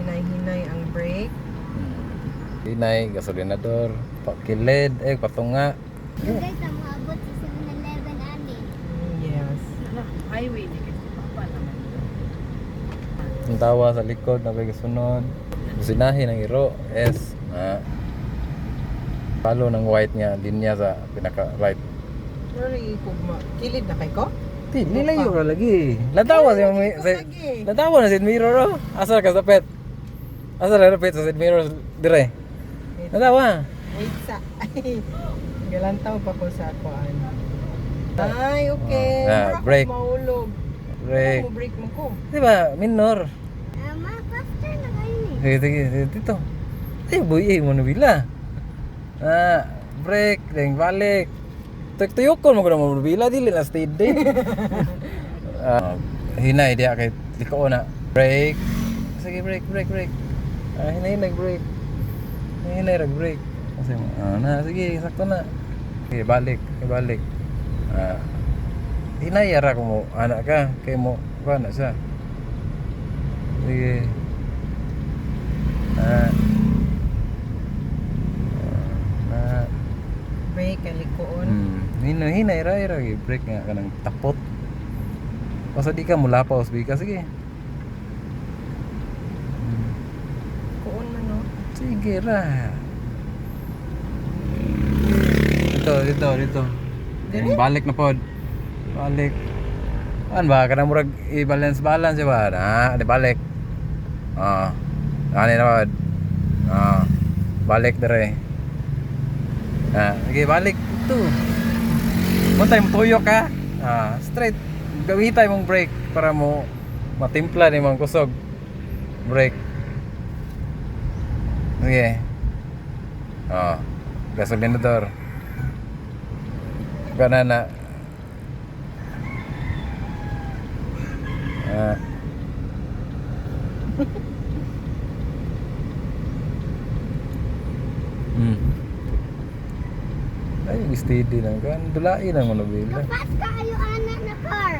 Hinay-hinay ang brake. Hinay, gasolinador, kilid, patunga. Guys, ang maabot sa 7-Eleven ani. Yes. Highway ni kasi papa naman. Ang tawa sa likod na may kasunod. Businahin ang iro, S. Palo ng white nga, linya sa pinaka-right. Pero kilid na kay ko? Nilayo ra lagi. Latawa siya latawa na si mirror ro. Asa ka sa pet? Asa ra pet sa side mirror dire. Latawa. Wait sa. Galantaw pa ko sa kuan. Ay, okay. Mura ko brake. Mahulog. Brake. Mo brake mo ko. Di ba? Minor. Ma, faster na kayo ni. Sige, dito. Ay, boy, mo nabila. Brake, deng balik. Tuyok ko mo ko na mabila dili na steady. Hinay dia kay liko na. Brake. Sige, brake. Hinay brake. Hinay brake. Kasi na sige, sakto na. Okay, balik. Hinay ara ko mo anak ka kay mo kuan na siya. Sige. Brake kalikoon. Hinay ra brake nga kanang tapot. Basta di ka mula pa usbika sige. Kuon man no. Sige ra. Dito. Balik na pod. Balik. An ba kana murag i-balance ba? Di balik. Ani na pod. Balik dire. Sige balik ito. Montay mo tuyok ka. Straight. Gawitay mong brake para mo matimpla ni mong kusog. Brake. Sige. Gasolinador. Banana. Ay, steady lang kan. Dulain lang mo nabila. Kapas kayo anak na car.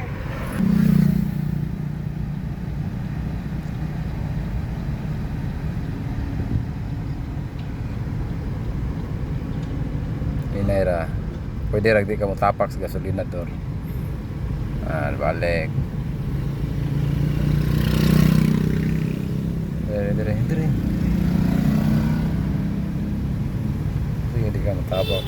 Inaira. Pwede ra di ka mo tapak sa gasolinador. Balik. Dire. Sige di ka mo tapak.